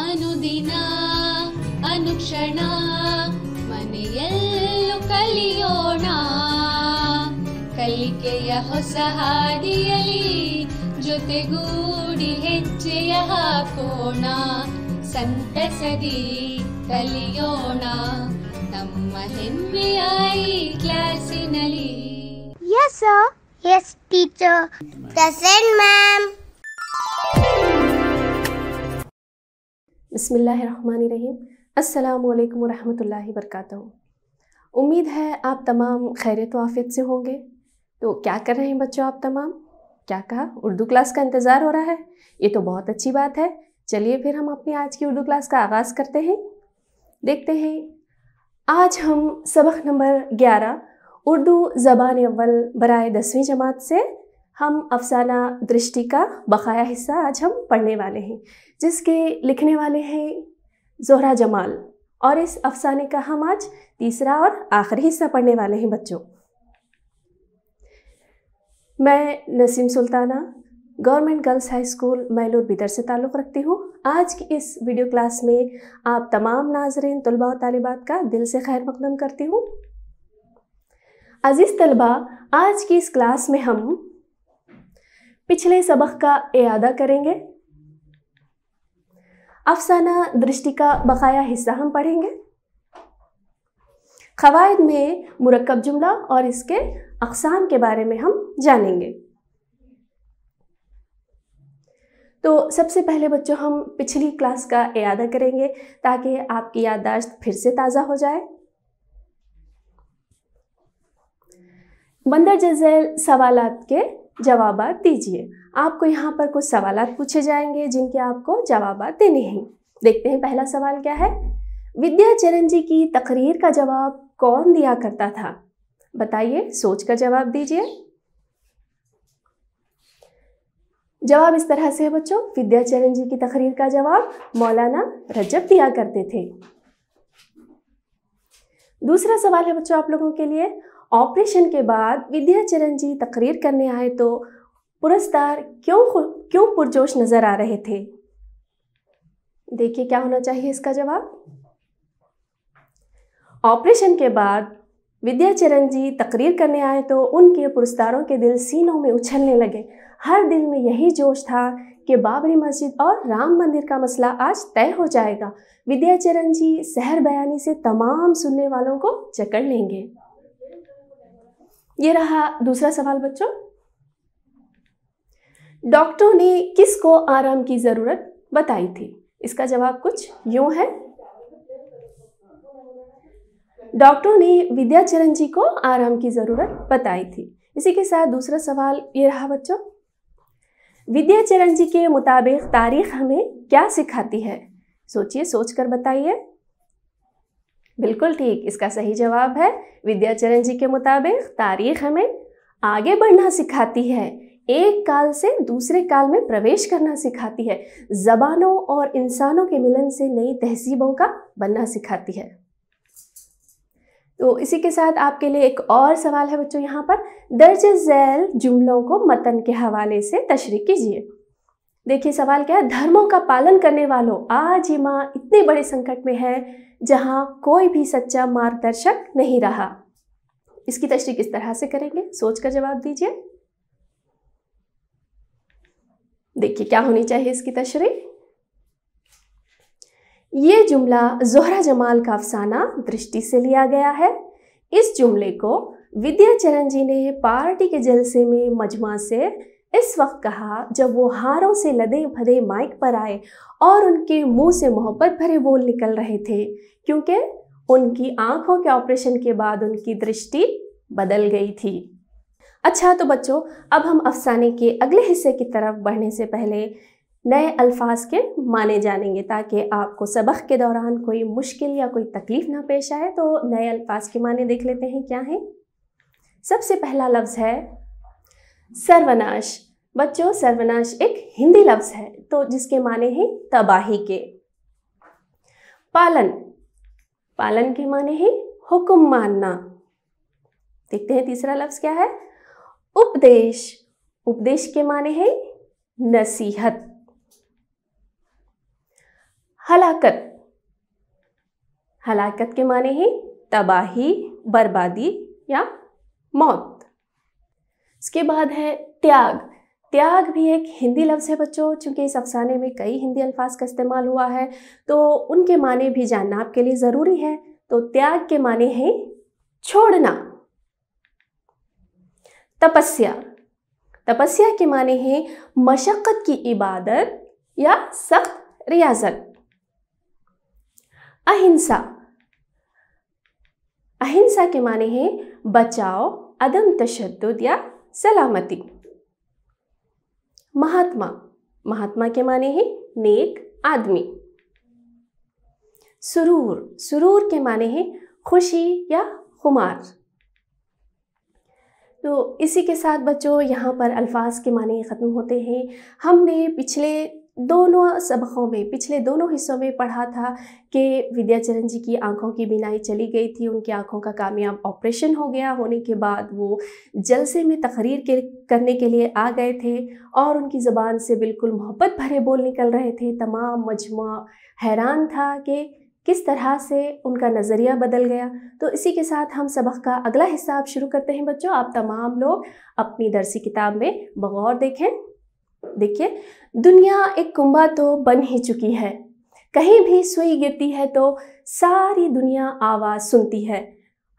ಅನುದಿನ ಅನುಕ್ಷಣ ಮನೆಯಲ್ಲೂ ಕಲಿಯೋಣ, ಕಲಿಕೆಯ ಹೊಸ ಹಾದಿಯಲಿ ಜೊತೆಗೂಡಿ ಹೆಜ್ಜೆಯ ಹಾಕೋಣ, ಸಂತಸದಿ ಕಲಿಯೋಣ ನಮ್ಮ ಹೆಮ್ಮೆಯ ಈ ಕ್ಲಾಸಿನಲ್ಲಿ. Yes sir. Yes teacher. Present ma'am. बिस्मिल्लाहिर्रहमानिर्रहीम। अस्सलामुअलैकुम वरहमतुल्लाहि वबरकातुहू। उम्मीद है आप तमाम खैरियत व आफियत से होंगे। तो क्या कर रहे हैं बच्चों आप तमाम? क्या कहा? उर्दू क्लास का इंतज़ार हो रहा है? ये तो बहुत अच्छी बात है। चलिए फिर हम अपनी आज की उर्दू क्लास का आगाज़ करते हैं। देखते हैं आज हम सबक नंबर 11 उर्दू ज़बान अव्वल बराए 10वीं जमात से हम अफसाना दृष्टि का बकाया हिस्सा आज हम पढ़ने वाले हैं, जिसके लिखने वाले हैं ज़ोहरा जमाल। और इस अफसाने का हम आज तीसरा और आखिरी हिस्सा पढ़ने वाले हैं बच्चों। मैं Naseem Sultana government girls high school Mailoor Bidar से ताल्लुक़ रखती हूँ। आज की इस वीडियो क्लास में आप तमाम नाज़रीन तलबा और तालिबात का दिल से खैर मक़दम करती हूँ। अज़ीज़ तलबा, आज की इस क्लास में हम पिछले सबक का इआदा करेंगे। अफसाना दृष्टि का बकाया हिस्सा हम पढ़ेंगे। क़वाइद में मुरक्कब जुमला और इसके अक़साम के बारे में हम जानेंगे। तो सबसे पहले बच्चों हम पिछली क्लास का इआदा करेंगे ताकि आपकी याददाश्त फिर से ताज़ा हो जाए। मंदरज झैल सवालात के जवाबात दीजिए। आपको यहाँ पर कुछ सवालात पूछे जाएंगे जिनके आपको जवाबात देने हैं। देखते हैं पहला सवाल क्या है। विद्याचरण जी की तकरीर का जवाब कौन दिया करता था? बताइए, सोच कर जवाब दीजिए। जवाब इस तरह से है बच्चों, विद्याचरण जी की तकरीर का जवाब मौलाना रजब दिया करते थे। दूसरा सवाल है बच्चों आप लोगों के लिए, ऑपरेशन के बाद विद्याचरण जी तकरीर करने आए तो पुरस्कार क्यों पुरजोश नजर आ रहे थे? देखिए क्या होना चाहिए इसका जवाब। ऑपरेशन के बाद विद्याचरण जी तकरीर करने आए तो उनके पुरस्कारों के दिल सीनों में उछलने लगे। हर दिल में यही जोश था कि बाबरी मस्जिद और राम मंदिर का मसला आज तय हो जाएगा। विद्याचरण जी सहर बयानी से तमाम सुनने वालों को जकड़ लेंगे। ये रहा दूसरा सवाल बच्चों। डॉक्टरों ने किसको आराम की ज़रूरत बताई थी? इसका जवाब कुछ यूं है। डॉक्टरों ने विद्याचरण जी को आराम की ज़रूरत बताई थी। इसी के साथ दूसरा सवाल ये रहा बच्चों, विद्याचरण जी के मुताबिक तारीख़ हमें क्या सिखाती है? सोचिए, सोच कर बताइए। बिल्कुल ठीक, इसका सही जवाब है विद्याचरण जी के मुताबिक तारीख़ हमें आगे बढ़ना सिखाती है, एक काल से दूसरे काल में प्रवेश करना सिखाती है, ज़बानों और इंसानों के मिलन से नई तहजीबों का बनना सिखाती है। तो इसी के साथ आपके लिए एक और सवाल है बच्चों यहाँ पर, दर्ज झैल जुमलों को मतन के हवाले से तशरीह कीजिए। देखिए सवाल क्या है, धर्मों का पालन करने वालों, आज ये माँ इतने बड़े संकट में है जहाँ कोई भी सच्चा मार्गदर्शक नहीं रहा। इसकी तशरीह किस तरह से करेंगे? सोचकर जवाब दीजिए। देखिए क्या होनी चाहिए इसकी तशरीह। ये जुमला ज़ोहरा जमाल का अफसाना दृष्टि से लिया गया है। इस जुमले को विद्याचरण जी ने पार्टी के जलसे में मजमा से इस वक्त कहा जब वो हारों से लदे भदे माइक पर आए और उनके मुंह से मोहब्बत भरे बोल निकल रहे थे, क्योंकि उनकी आंखों के ऑपरेशन के बाद उनकी दृष्टि बदल गई थी। अच्छा तो बच्चों, अब हम अफसाने के अगले हिस्से की तरफ बढ़ने से पहले नए अल्फाज के माने जानेंगे ताकि आपको सबक के दौरान कोई मुश्किल या कोई तकलीफ़ ना पेश आए। तो नए अल्फाज के माने देख लेते हैं क्या हैं। सबसे पहला लफ्ज़ है सर्वनाश। बच्चों सर्वनाश एक हिंदी लफ्ज़ है तो जिसके माने हैं तबाही के। पालन, पालन के माने हैं हुक्म मानना। देखते हैं तीसरा लफ्ज़ क्या है। उपदेश, उपदेश के माने हैं नसीहत। हलाकत। हलाकत के माने हैं तबाही, बर्बादी या मौत। इसके बाद है त्याग। त्याग भी एक हिंदी लफ्ज़ है बच्चों, चूँकि इस अफसाने में कई हिंदी अल्फाज का इस्तेमाल हुआ है तो उनके माने भी जानना आपके लिए ज़रूरी है। तो त्याग के माने हैं छोड़ना। तपस्या। तपस्या के माने हैं मशक्क़त की इबादत या सख्त रियाजत। अहिंसा। अहिंसा के माने हैं बचाव, अदम तशद्दुद या सलामती। महात्मा। महात्मा के माने हैं नेक आदमी। सुरूर। सुरूर के माने हैं खुशी या खुमार। तो इसी के साथ बच्चों यहाँ पर अल्फाज के माने ख़त्म होते हैं। हमने पिछले दोनों सबकों में, पिछले दोनों हिस्सों में पढ़ा था कि विद्याचरण जी की आंखों की बीनाई चली गई थी, उनकी आंखों का कामयाब ऑपरेशन हो गया। होने के बाद वो जलसे में तकरीर करने के लिए आ गए थे और उनकी ज़बान से बिल्कुल मोहब्बत भरे बोल निकल रहे थे। तमाम मजमा हैरान था कि किस तरह से उनका नज़रिया बदल गया। तो इसी के साथ हम सबक का अगला हिस्सा आप शुरू करते हैं बच्चों। आप तमाम लोग अपनी दरसी किताब में बगौर देखें। देखिए, दुनिया एक कुंभा तो बन ही चुकी है, कहीं भी सुई गिरती है तो सारी दुनिया आवाज़ सुनती है।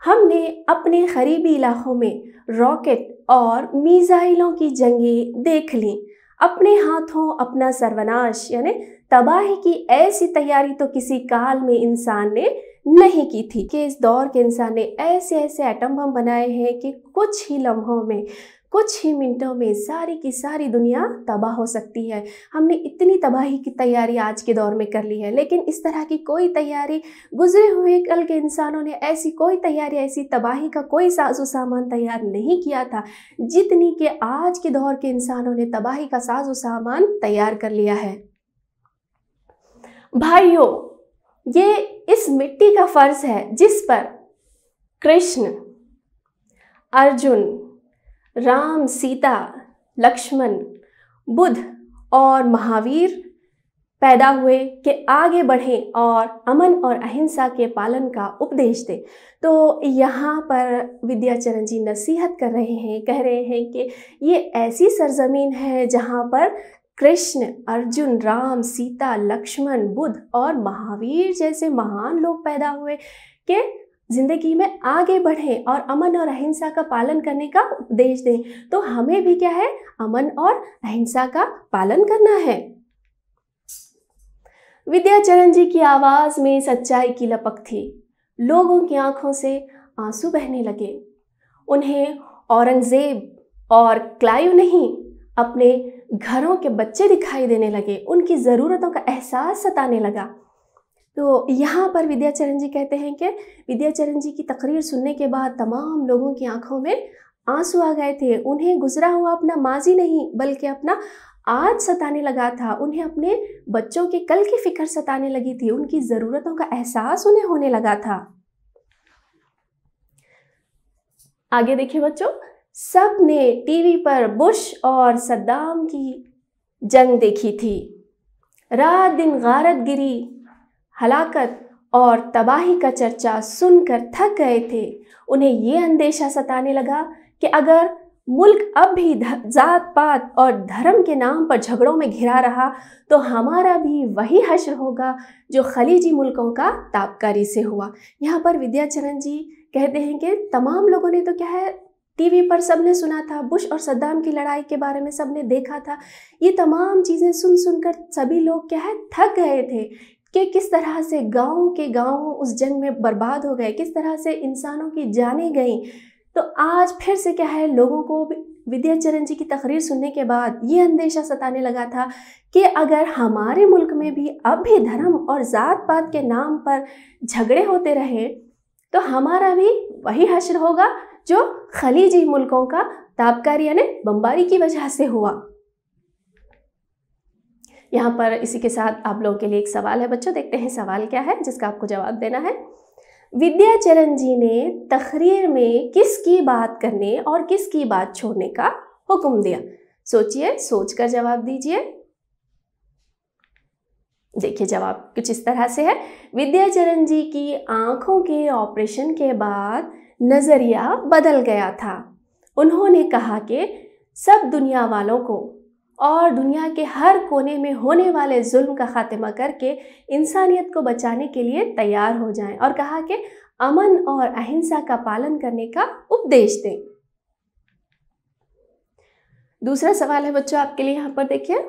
हमने अपने करीबी इलाकों में रॉकेट और मिसाइलों की जंगें देख लीं। अपने हाथों अपना सर्वनाश यानी तबाही की ऐसी तैयारी तो किसी काल में इंसान ने नहीं की थी कि इस दौर के इंसान ने ऐसे ऐसे एटम बम बनाए हैं कि कुछ ही लम्हों में, कुछ ही मिनटों में सारी की सारी दुनिया तबाह हो सकती है। हमने इतनी तबाही की तैयारी आज के दौर में कर ली है, लेकिन इस तरह की कोई तैयारी गुजरे हुए कल के इंसानों ने ऐसी कोई तैयारी, ऐसी तबाही का कोई साजो सामान तैयार नहीं किया था जितनी कि आज के दौर के इंसानों ने तबाही का साजो सामान तैयार कर लिया है। भाइयों, ये इस मिट्टी का फर्ज है जिस पर कृष्ण, अर्जुन, राम, सीता, लक्ष्मण, बुद्ध और महावीर पैदा हुए कि आगे बढ़ें और अमन और अहिंसा के पालन का उपदेश दें। तो यहाँ पर विद्याचरण जी नसीहत कर रहे हैं, कह रहे हैं कि ये ऐसी सरजमीन है जहाँ पर कृष्ण, अर्जुन, राम, सीता, लक्ष्मण, बुद्ध और महावीर जैसे महान लोग पैदा हुए कि जिंदगी में आगे बढ़ें और अमन और अहिंसा का पालन करने का उपदेश दें। तो हमें भी क्या है, अमन और अहिंसा का पालन करना है। विद्याचरण जी की आवाज़ में सच्चाई की लपक थी। लोगों की आंखों से आंसू बहने लगे। उन्हें औरंगजेब और क्लाइव नहीं, अपने घरों के बच्चे दिखाई देने लगे। उनकी ज़रूरतों का एहसास सताने लगा। तो यहाँ पर विद्याचरण जी कहते हैं कि विद्याचरण जी की तकरीर सुनने के बाद तमाम लोगों की आंखों में आंसू आ गए थे। उन्हें गुजरा हुआ अपना माजी नहीं बल्कि अपना आज सताने लगा था। उन्हें अपने बच्चों के कल की फिक्र सताने लगी थी। उनकी ज़रूरतों का एहसास उन्हें होने लगा था। आगे देखिए बच्चों, सब ने टीवी पर बुश और सद्दाम की जंग देखी थी। रात दिन गारत गिरी, हलाकत और तबाही का चर्चा सुनकर थक गए थे। उन्हें ये अंदेशा सताने लगा कि अगर मुल्क अब भी जात पात और धर्म के नाम पर झगड़ों में घिरा रहा तो हमारा भी वही हश्र होगा जो खलीजी मुल्कों का ताबकारी से हुआ। यहाँ पर विद्याचरण जी कहते हैं कि तमाम लोगों ने तो क्या है, टीवी पर सबने सुना था, बुश और सद्दाम की लड़ाई के बारे में सबने देखा था। ये तमाम चीज़ें सुन सुनकर सभी लोग क्या है, थक गए थे कि किस तरह से गाँव के गाँव उस जंग में बर्बाद हो गए, किस तरह से इंसानों की जानें गईं। तो आज फिर से क्या है, लोगों को विद्याचरण जी की तकरीर सुनने के बाद ये अंदेशा सताने लगा था कि अगर हमारे मुल्क में भी अब भी धर्म और ज़ात पात के नाम पर झगड़े होते रहे तो हमारा भी वही हश्र होगा जो खलीजी मुल्कों का ताबकारी यानी बमबारी की वजह से हुआ। यहाँ पर इसी के साथ आप लोगों के लिए एक सवाल है बच्चों, देखते हैं सवाल क्या है जिसका आपको जवाब देना है। विद्याचरण जी ने तकरीर में किसकी बात करने और किसकी बात छोड़ने का हुक्म दिया? सोचिए, सोचकर जवाब दीजिए। देखिए जवाब कुछ इस तरह से है। विद्याचरण जी की आंखों के ऑपरेशन के बाद नज़रिया बदल गया था। उन्होंने कहा कि सब दुनिया वालों को और दुनिया के हर कोने में होने वाले जुल्म का खात्मा करके इंसानियत को बचाने के लिए तैयार हो जाएं, और कहा कि अमन और अहिंसा का पालन करने का उपदेश दें। दूसरा सवाल है बच्चों आपके लिए, यहाँ पर देखिए,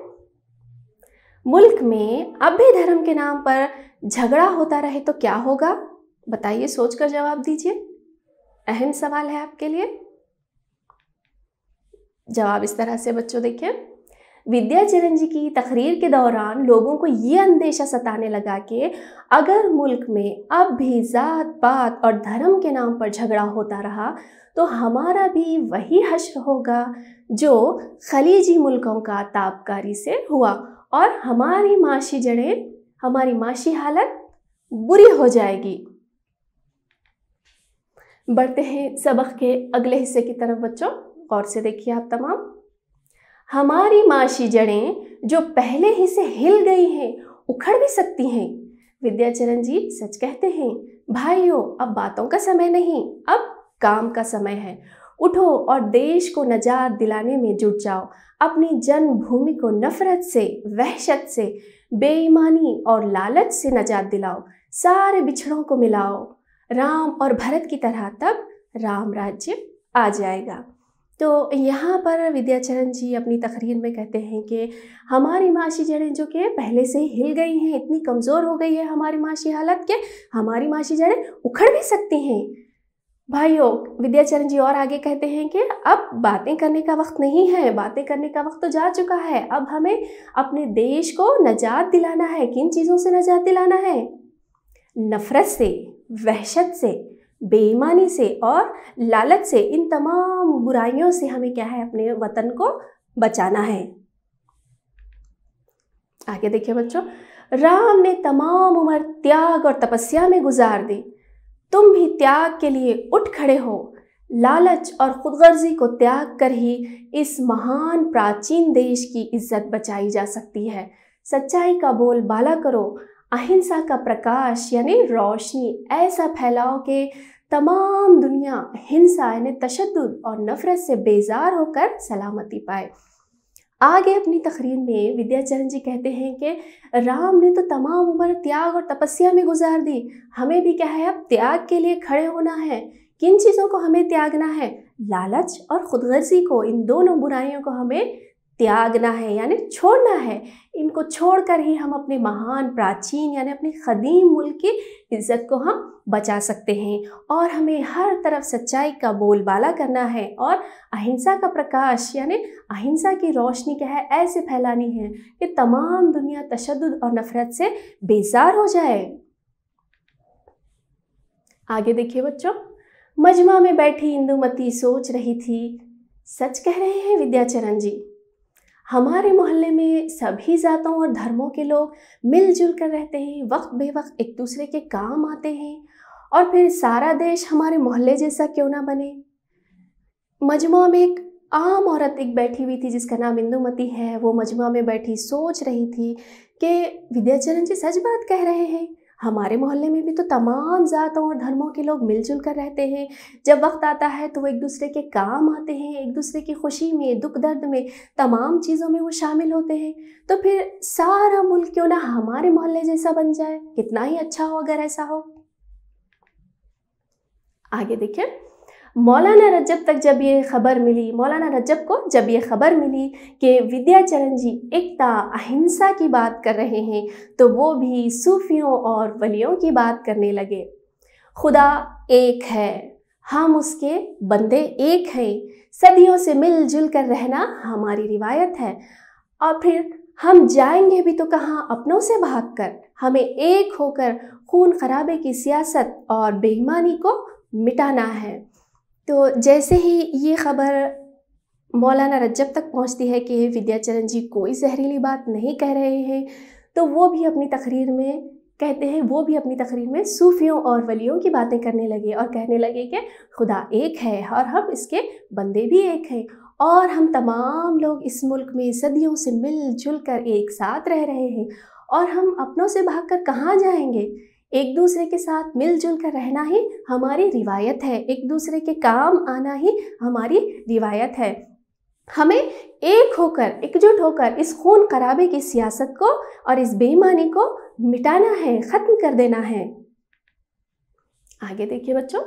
मुल्क में अब भी धर्म के नाम पर झगड़ा होता रहे तो क्या होगा? बताइए, सोचकर जवाब दीजिए। अहम सवाल है आपके लिए। जवाब इस तरह से बच्चों देखिए, विद्याचरण जी की तकरीर के दौरान लोगों को ये अंदेशा सताने लगा कि अगर मुल्क में अब भी जात पात और धर्म के नाम पर झगड़ा होता रहा तो हमारा भी वही हश्र होगा जो खलीजी मुल्कों का ताबकारी से हुआ, और हमारी माशी जड़ें, हमारी माशी हालत बुरी हो जाएगी। बढ़ते हैं सबक के अगले हिस्से की तरफ बच्चों, गौर से देखिए आप तमाम। हमारी माशी जड़ें जो पहले ही से हिल गई हैं उखड़ भी सकती हैं। विद्याचरण जी सच कहते हैं, भाइयों अब बातों का समय नहीं, अब काम का समय है। उठो और देश को नजात दिलाने में जुट जाओ। अपनी जन्मभूमि को नफरत से, वहशत से, बेईमानी और लालच से नजात दिलाओ। सारे बिछड़ों को मिलाओ। राम और भरत की तरह तब राम राज्य आ जाएगा। तो यहाँ पर विद्याचरण जी अपनी तकरीर में कहते हैं कि हमारी माशी जड़ें जो कि पहले से ही हिल गई हैं, इतनी कमज़ोर हो गई है हमारी माशी हालत के हमारी माशी जड़ें उखड़ भी सकती हैं। भाइयों, विद्याचरण जी और आगे कहते हैं कि अब बातें करने का वक्त नहीं है, बातें करने का वक्त तो जा चुका है। अब हमें अपने देश को नजात दिलाना है। किन चीज़ों से नजात दिलाना है? नफ़रत से, वहशत से, बेईमानी से और लालच से। इन तमाम बुराइयों से हमें क्या है, अपने वतन को बचाना है। आगे देखिए बच्चों, राम ने तमाम उम्र त्याग और तपस्या में गुजार दी। तुम भी त्याग के लिए उठ खड़े हो। लालच और खुदगर्जी को त्याग कर ही इस महान प्राचीन देश की इज्जत बचाई जा सकती है। सच्चाई का बोल बाला करो। अहिंसा का प्रकाश यानी रोशनी ऐसा फैलाओ कि तमाम दुनिया हिंसा यानी तशद्दुद और नफरत से बेजार होकर सलामती पाए। आगे अपनी तकरीर में विद्याचरण जी कहते हैं कि राम ने तो तमाम उम्र त्याग और तपस्या में गुजार दी। हमें भी क्या है, अब त्याग के लिए खड़े होना है। किन चीज़ों को हमें त्यागना है? लालच और खुदगर्जी को, इन दोनों बुराइयों को हमें त्यागना है यानी छोड़ना है। इनको छोड़कर ही हम अपने महान प्राचीन यानी अपने ख़दीम मुल्क की इज़्ज़त को हम बचा सकते हैं। और हमें हर तरफ सच्चाई का बोलबाला करना है और अहिंसा का प्रकाश यानी अहिंसा की रोशनी क्या है, ऐसे फैलानी है कि तमाम दुनिया तशद्दुद और नफ़रत से बेजार हो जाए। आगे देखिए बच्चों, मजमा में बैठी इंदुमती सोच रही थी। सच कह रहे हैं विद्याचरण जी, हमारे मोहल्ले में सभी जातों और धर्मों के लोग मिलजुल कर रहते हैं, वक्त बेवक्त एक दूसरे के काम आते हैं, और फिर सारा देश हमारे मोहल्ले जैसा क्यों ना बने। मजमा में एक आम औरत एक बैठी हुई थी जिसका नाम इंदुमती है। वो मजमा में बैठी सोच रही थी कि विद्याचरण जी सच बात कह रहे हैं, हमारे मोहल्ले में भी तो तमाम जातों और धर्मों के लोग मिलजुल कर रहते हैं। जब वक्त आता है तो वो एक दूसरे के काम आते हैं, एक दूसरे की खुशी में, दुख दर्द में, तमाम चीज़ों में वो शामिल होते हैं। तो फिर सारा मुल्क क्यों ना हमारे मोहल्ले जैसा बन जाए, कितना ही अच्छा हो अगर ऐसा हो। आगे देखिए, मौलाना रजब को जब ये खबर मिली कि विद्याचरण जी एकता अहिंसा की बात कर रहे हैं तो वो भी सूफियों और वलियों की बात करने लगे। खुदा एक है, हम उसके बंदे एक हैं, सदियों से मिलजुल कर रहना हमारी रिवायत है, और फिर हम जाएंगे भी तो कहाँ, अपनों से भागकर। हमें एक होकर खून खराबे की सियासत और बेईमानी को मिटाना है। तो जैसे ही ये खबर मौलाना रजब तक पहुंचती है कि विद्याचरण जी कोई जहरीली बात नहीं कह रहे हैं, तो वो भी अपनी तकरीर में कहते हैं, वो भी अपनी तकरीर में सूफियों और वलियों की बातें करने लगे और कहने लगे कि खुदा एक है और हम इसके बंदे भी एक हैं, और हम तमाम लोग इस मुल्क में सदियों से मिलजुल कर एक साथ रह रहे हैं, और हम अपनों से भागकर कहाँ जाएंगे। एक दूसरे के साथ मिलजुल कर रहना ही हमारी रिवायत है, एक दूसरे के काम आना ही हमारी रिवायत है। हमें एक होकर, एकजुट होकर इस खून खराबे की सियासत को और इस बेईमानी को मिटाना है, खत्म कर देना है। आगे देखिए बच्चों,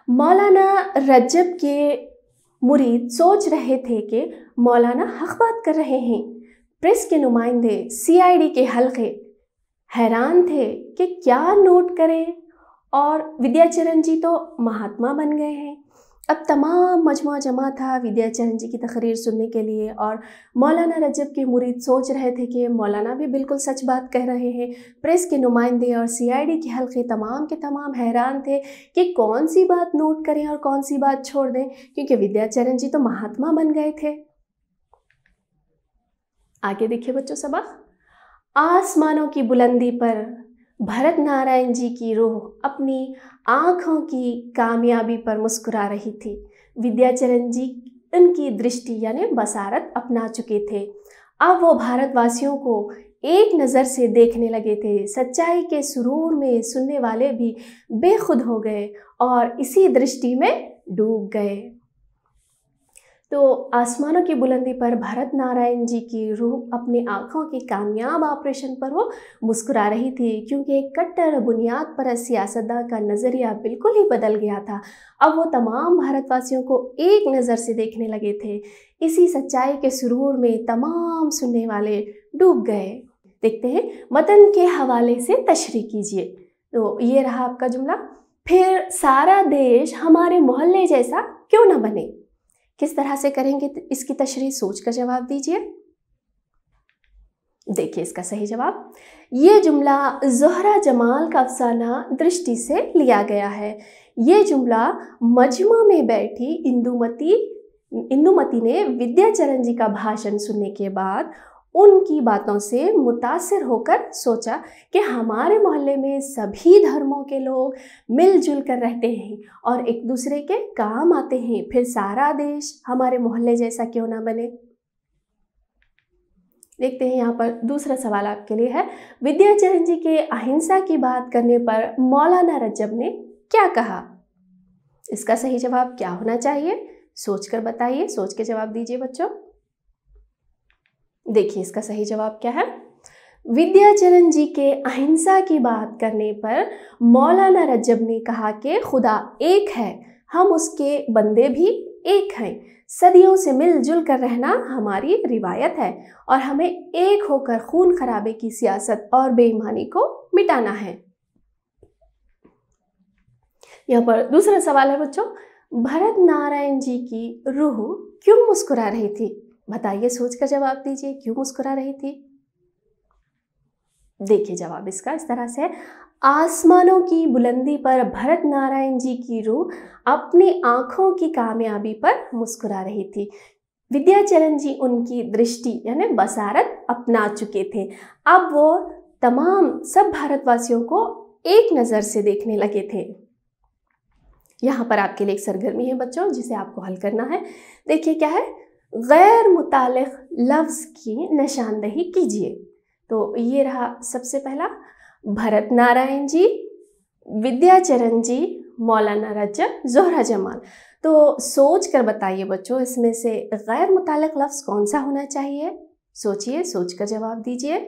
मौलाना रजब के मुरीद सोच रहे थे कि मौलाना हक बात कर रहे हैं। प्रेस के नुमाइंदे, CID के हल्के हैरान थे कि क्या नोट करें, और विद्याचरण जी तो महात्मा बन गए हैं। अब तमाम मजमुआ जमा था विद्याचरण जी की तकरीर सुनने के लिए, और मौलाना रजब के मुरीद सोच रहे थे कि मौलाना भी बिल्कुल सच बात कह रहे हैं। प्रेस के नुमाइंदे और CID के हल्के तमाम के तमाम हैरान थे कि कौन सी बात नोट करें और कौन सी बात छोड़ दें, क्योंकि विद्याचरण जी तो महात्मा बन गए थे। आगे देखिए बच्चों सबक, आसमानों की बुलंदी पर भरत नारायण जी की रूह अपनी आँखों की कामयाबी पर मुस्कुरा रही थी। विद्याचरण जी उनकी दृष्टि यानी बसारत अपना चुके थे। अब वो भारतवासियों को एक नज़र से देखने लगे थे। सच्चाई के सुरूर में सुनने वाले भी बेखुद हो गए और इसी दृष्टि में डूब गए। तो आसमानों की बुलंदी पर भरत नारायण जी की रूह अपनी आँखों के कामयाब ऑपरेशन पर वो मुस्कुरा रही थी, क्योंकि एक कट्टर बुनियाद पर सियासतदान का नज़रिया बिल्कुल ही बदल गया था। अब वो तमाम भारतवासियों को एक नज़र से देखने लगे थे। इसी सच्चाई के सुरूर में तमाम सुनने वाले डूब गए। देखते हैं, मतन के हवाले से तशरीह कीजिए। तो ये रहा आपका जुमला। फिर सारा देश हमारे मोहल्ले जैसा क्यों ना बने। किस तरह से करेंगे इसकी तशरीह, सोच कर जवाब दीजिए। देखिए इसका सही जवाब, ये जुमला ज़ोहरा जमाल का अफसाना दृष्टि से लिया गया है। ये जुमला मजमा में बैठी इंदुमती ने विद्याचरण जी का भाषण सुनने के बाद उनकी बातों से मुतासिर होकर सोचा कि हमारे मोहल्ले में सभी धर्मों के लोग मिलजुल कर रहते हैं और एक दूसरे के काम आते हैं, फिर सारा देश हमारे मोहल्ले जैसा क्यों ना बने। देखते हैं यहाँ पर दूसरा सवाल आपके लिए है। विद्याचरण जी के अहिंसा की बात करने पर मौलाना रजब ने क्या कहा। इसका सही जवाब क्या होना चाहिए, सोचकर बताइए, सोच के जवाब दीजिए बच्चों। देखिए इसका सही जवाब क्या है। विद्याचरण जी के अहिंसा की बात करने पर मौलाना रजब ने कहा कि खुदा एक है, हम उसके बंदे भी एक हैं। सदियों से मिलजुल कर रहना हमारी रिवायत है और हमें एक होकर खून खराबे की सियासत और बेईमानी को मिटाना है। यहाँ पर दूसरा सवाल है बच्चों, भरत नारायण जी की रूह क्यों मुस्कुरा रही थी। बताइए, सोचकर जवाब दीजिए, क्यों मुस्कुरा रही थी। देखिए जवाब इसका इस तरह से, आसमानों की बुलंदी पर भरत नारायण जी की रूह अपनी आंखों की कामयाबी पर मुस्कुरा रही थी। विद्याचरण जी उनकी दृष्टि यानी बसारत अपना चुके थे। अब वो तमाम सब भारतवासियों को एक नज़र से देखने लगे थे। यहाँ पर आपके लिए एक सरगर्मी है बच्चों, जिसे आपको हल करना है। देखिए क्या है, गैर मुतालिक लफ्ज़ की निशानदही कीजिए। तो ये रहा सबसे पहला, भरत नारायण जी, विद्याचरण जी, मौलाना रजब, ज़ोहरा जमाल। तो सोच कर बताइए बच्चों, इसमें से गैर मुतालिक लफ्ज़ कौन सा होना चाहिए। सोचिए, सोच कर जवाब दीजिए।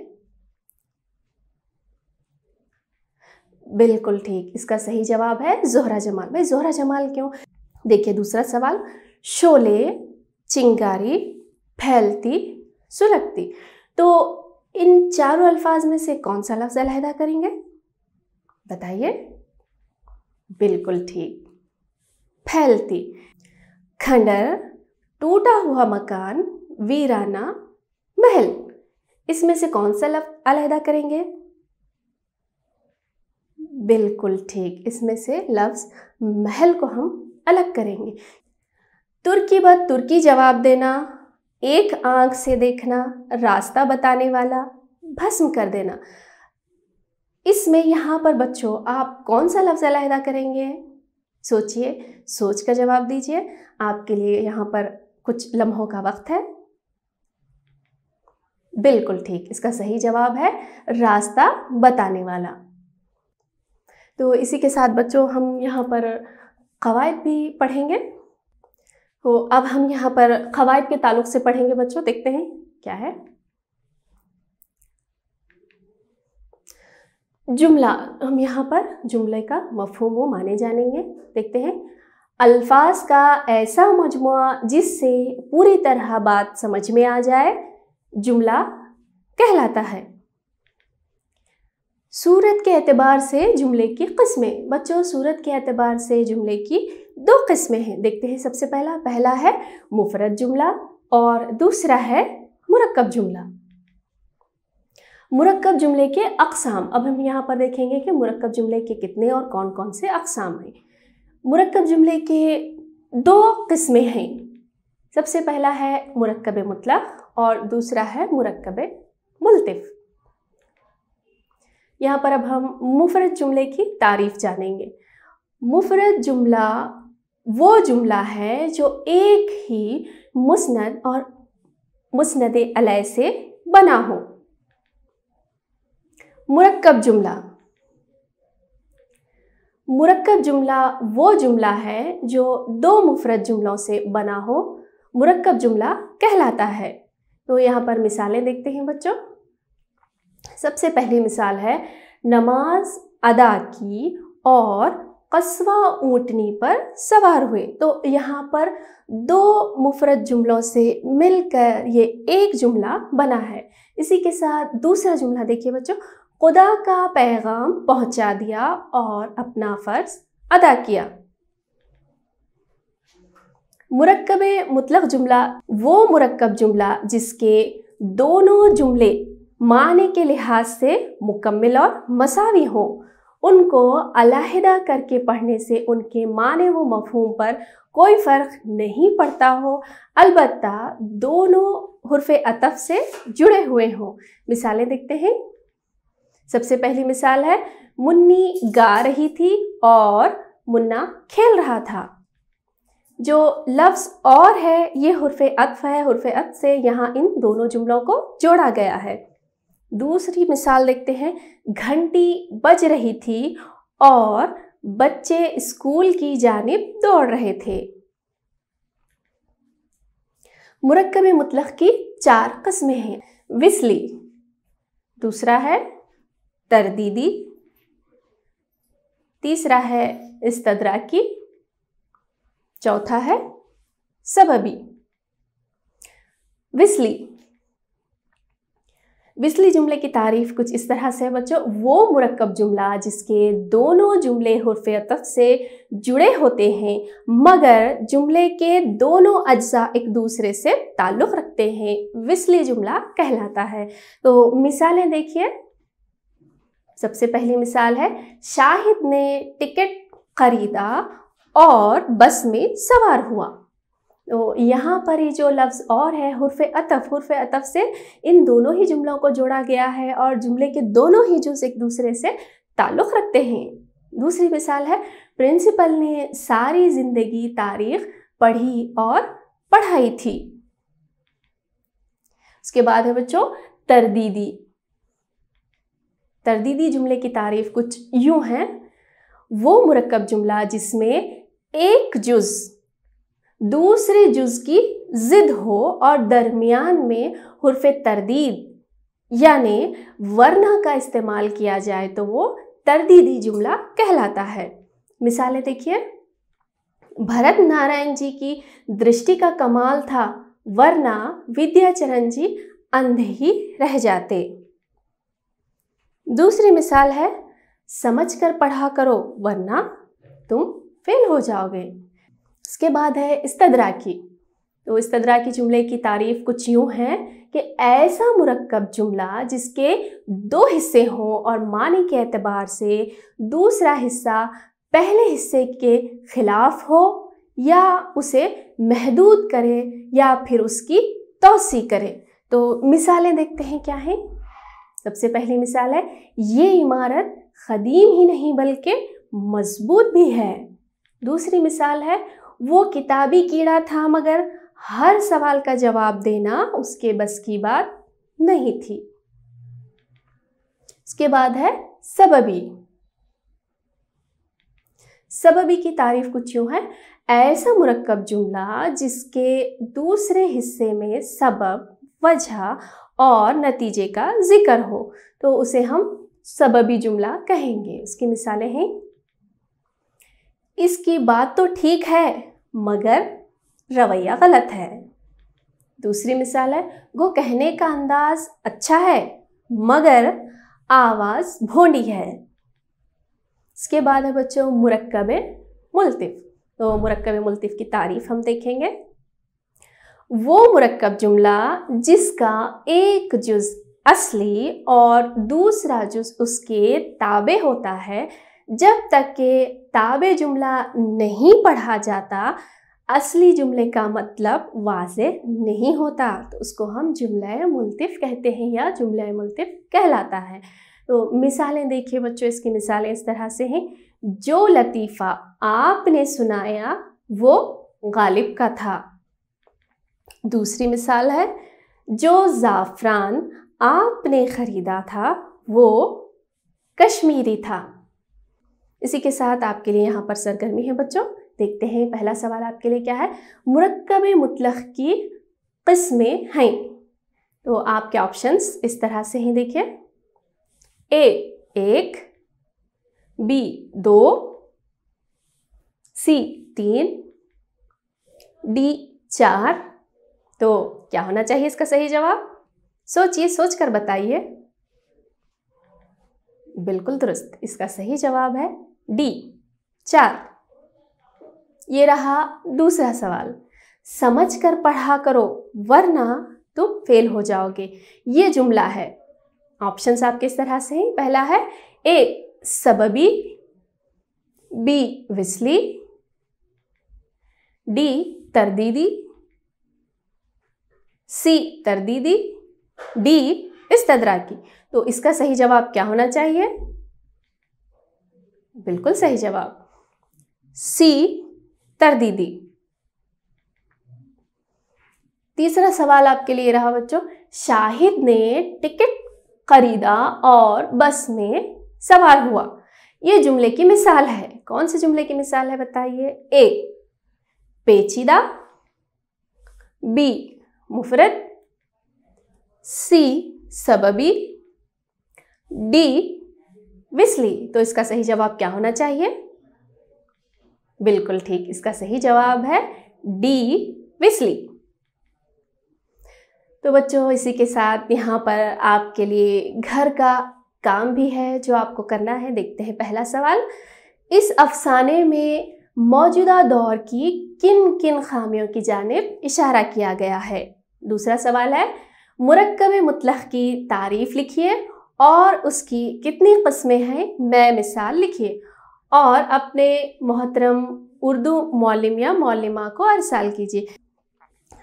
बिल्कुल ठीक, इसका सही जवाब है ज़ोहरा जमाल। भाई ज़ोहरा जमाल क्यों। देखिए दूसरा सवाल, शोले, चिंगारी, फैलती, सुलगती। तो इन चारों अल्फाज में से कौन सा लफ्ज़ अलहदा करेंगे, बताइए। बिल्कुल ठीक, फैलती। खंडर, टूटा हुआ मकान, वीराना, महल, इसमें से कौन सा लफ्ज़ अलहदा करेंगे। बिल्कुल ठीक, इसमें से लफ्ज़ महल को हम अलग करेंगे। तुर्की ब तुर्की जवाब देना, एक आंख से देखना, रास्ता बताने वाला, भस्म कर देना। इसमें यहाँ पर बच्चों आप कौन सा लफ्ज़ अलहदा करेंगे। सोचिए, सोच कर जवाब दीजिए। आपके लिए यहाँ पर कुछ लम्हों का वक्त है। बिल्कुल ठीक, इसका सही जवाब है रास्ता बताने वाला। तो इसी के साथ बच्चों हम यहाँ पर कवायद भी पढ़ेंगे। तो अब हम यहाँ पर कवायद के ताल्लुक से पढ़ेंगे बच्चों, देखते हैं क्या है। जुमला, हम यहाँ पर जुमले का मफ़हूम व माने जानेंगे। देखते हैं, अल्फाज का ऐसा मजमुआ जिससे पूरी तरह बात समझ में आ जाए जुमला कहलाता है। सूरत के एतबार से जुमले की किस्में। बच्चों, सूरत के एतबार से जुमले की दो किस्में हैं। देखते हैं, सबसे पहला है मुफरद जुमला और दूसरा है मुरक्कब जुमला। मुरक्कब जुमले के अक़साम, अब हम यहाँ पर देखेंगे कि मुरक्कब जुमले के कितने और कौन कौन से अक़साम हैं। मुरक्कब जुमले के दो किस्में हैं। सबसे पहला है मुरक्कब मुतलक़ और दूसरा है मुरक्कब मुल्तिफ़। यहाँ पर अब हम मुफरद जुमले की तारीफ़ जानेंगे। मुफरद जुमला वो जुमला है जो एक ही मुस्नद और मुस्नद अलैह से बना हो। मुरक्कब जुमला, मुरक्कब जुमला वो जुमला है जो दो मुफरद जुमलों से बना हो, मुरक्कब जुमला कहलाता है। तो यहाँ पर मिसालें देखते हैं बच्चों। सबसे पहली मिसाल है, नमाज अदा की और कस्वा ऊँटनी पर सवार हुए। तो यहाँ पर दो मुफरद जुमलों से मिलकर ये एक जुमला बना है। इसी के साथ दूसरा जुमला देखिए बच्चों, खुदा का पैगाम पहुँचा दिया और अपना फ़र्ज़ अदा किया। मुरक्कब मुतलक़ जुमला वो मुरक्कब जुमला जिसके दोनों जुमले माने के लिहाज से मुकम्मिल और मसावी हो। उनको अलहदा करके पढ़ने से उनके माने व मफ़हूम पर कोई फ़र्क नहीं पड़ता हो, अलबत्ता दोनों हुर्फ़ अतफ़ से जुड़े हुए हों। मिसालें देखते हैं। सबसे पहली मिसाल है, मुन्नी गा रही थी और मुन्ना खेल रहा था। जो लफ्ज़ और है ये हुर्फ़ अत्फ़ है, हुर्फ़ अत्फ़ से यहाँ इन दोनों जुमलों को जोड़ा गया है। दूसरी मिसाल देखते हैं, घंटी बज रही थी और बच्चे स्कूल की जानिब दौड़ रहे थे। मुरक्कब मुतलक़ की चार किस्में हैं। विस्ली, दूसरा है तरदीदी, तीसरा है इस्तदराकी, चौथा है सबबी। विस्ली जुमले की तारीफ़ कुछ इस तरह से है बच्चों, वो मुरक्कब जुमला जिसके दोनों जुमले हुर्फ़ अतफ़ से जुड़े होते हैं मगर जुमले के दोनों अज्जा एक दूसरे से ताल्लुक़ रखते हैं, विस्ली जुमला कहलाता है। तो मिसालें देखिए। सबसे पहली मिसाल है, शाहिद ने टिकट ख़रीदा और बस में सवार हुआ। तो यहाँ पर ये जो लफ्ज़ और है हुर्फ़ अतफ़ से इन दोनों ही जुमलों को जोड़ा गया है और जुमले के दोनों ही जुज़ एक दूसरे से ताल्लुक़ रखते हैं। दूसरी मिसाल है, प्रिंसिपल ने सारी ज़िंदगी तारीख़ पढ़ी और पढ़ाई थी। उसके बाद है बच्चों तरदीदी। तरदीदी जुमले की तारीफ़ कुछ यूँ है, वो मुरक्कब जुमला जिसमें एक जुज़ दूसरे जुज़ की ज़िद हो और दरमियान में हुर्फ़ तरदीद यानी वरना का इस्तेमाल किया जाए तो वो तरदीदी जुमला कहलाता है। मिसालें देखिए। भरत नारायण जी की दृष्टि का कमाल था, वरना विद्याचरण जी अंधे ही रह जाते। दूसरी मिसाल है, समझकर पढ़ा करो वरना तुम फेल हो जाओगे। इसके बाद है इस्तदराकी। तो इस्तदराकी जुमले की तारीफ़ कुछ यूँ है कि ऐसा मुरक्कब जुमला जिसके दो हिस्से हों और माने के एतबार से दूसरा हिस्सा पहले हिस्से के ख़िलाफ़ हो या उसे महदूद करे या फिर उसकी तौसी करे। तो मिसालें देखते हैं क्या हैं। सबसे पहली मिसाल है, ये इमारत ख़दीम ही नहीं बल्कि मजबूत भी है। दूसरी मिसाल है, वो किताबी कीड़ा था मगर हर सवाल का जवाब देना उसके बस की बात नहीं थी। इसके बाद है सबबी। सबबी की तारीफ कुछ यूं है, ऐसा मुरक्कब जुमला जिसके दूसरे हिस्से में सबब, वजह और नतीजे का जिक्र हो, तो उसे हम सबबी जुमला कहेंगे। उसकी मिसालें हैं, इसकी बात तो ठीक है मगर रवैया गलत है। दूसरी मिसाल है, वो कहने का अंदाज अच्छा है मगर आवाज़ भोंडी है। इसके बाद है बच्चों मुरक्कब मुल्तिफ। तो मुरक्कब मुल्तिफ की तारीफ हम देखेंगे। वो मुरक्कब जुमला जिसका एक जुज़ असली और दूसरा जुज़ उसके ताबे होता है, जब तक के ताबे जुमला नहीं पढ़ा जाता असली जुमले का मतलब वाज़ेह नहीं होता, तो उसको हम जुमला मुल्तिफ कहते हैं या जुमला मुल्तिफ कहलाता है। तो मिसालें देखिए बच्चों, इसकी मिसालें इस तरह से हैं, जो लतीफ़ा आपने सुनाया वो गालिब का था। दूसरी मिसाल है, जो ज़ाफ़रान आपने ख़रीदा था वो कश्मीरी था। इसी के साथ आपके लिए यहाँ पर सरगर्मी है बच्चों। देखते हैं पहला सवाल आपके लिए क्या है। मुरक्कब मुतलक़ की क़िस्में हैं। तो आपके ऑप्शंस इस तरह से हैं, देखिए। ए 1, बी 2, सी 3, डी 4। तो क्या होना चाहिए इसका सही जवाब? सोचिए, सोच कर बताइए। बिल्कुल दुरुस्त, इसका सही जवाब है डी 4। ये रहा दूसरा सवाल। समझ कर पढ़ा करो वरना तुम फेल हो जाओगे। ये जुमला है। ऑप्शंस आपके इस तरह से हैं। पहला है ए सबबी, बी विस्ली, डी तरदीदी, सी तरदीदी, डी इस्तदराकी। तो इसका सही जवाब क्या होना चाहिए? बिल्कुल सही जवाब सी तरदीदी। तीसरा सवाल आपके लिए रहा बच्चों। शाहिद ने टिकट खरीदा और बस में सवार हुआ। ये जुमले की मिसाल है। कौन से जुमले की मिसाल है बताइए? ए पेचीदा, बी मुफरद, सी सबबी, डी विस्ली। तो इसका सही जवाब क्या होना चाहिए? बिल्कुल ठीक, इसका सही जवाब है डी विस्ली। तो बच्चों इसी के साथ यहाँ पर आपके लिए घर का काम भी है जो आपको करना है। देखते हैं पहला सवाल। इस अफसाने में मौजूदा दौर की किन किन खामियों की जानिब इशारा किया गया है? दूसरा सवाल है, मुरक्कब मुतलक़ की तारीफ़ लिखिए और उसकी कितनी क़िस्में हैं, मैं मिसाल लिखिए और अपने मोहतरम उर्दू मौलिम या मौलिमा को अरसाल कीजिए।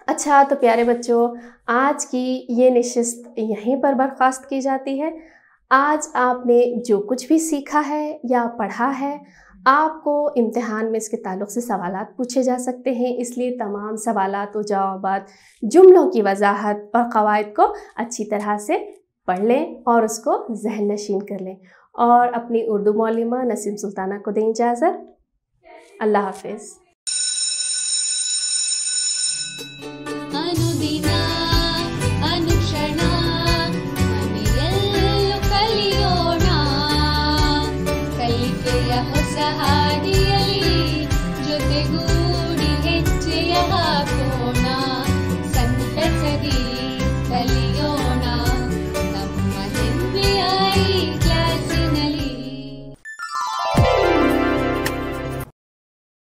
अच्छा तो प्यारे बच्चों, आज की ये नशिस्त यहीं पर बर्खास्त की जाती है। आज आपने जो कुछ भी सीखा है या पढ़ा है, आपको इम्तिहान में इसके ताल्लुक़ से सवालात पूछे जा सकते हैं, इसलिए तमाम सवालात व जवाबात, जुमलों की वजाहत और क़वाइद को अच्छी तरह से पढ़ लें और उसको ज़हन नशीन कर लें और अपनी उर्दू मौलिमा नसीम सुल्ताना को दें इजाज़त। अल्लाह हाफ़िज़। अनुदिना अनुक्षण ಮನೆಯಲ್ಲೂ ಕಲಿಯೋಣ, ಕಲಿಕೆಯ ಹೊಸ ಹಾದಿಯಲ್ಲಿ ಜೊತೆಗೂಡಿ ಹೆಜ್ಜೆಯ ಹಾಕೋಣ.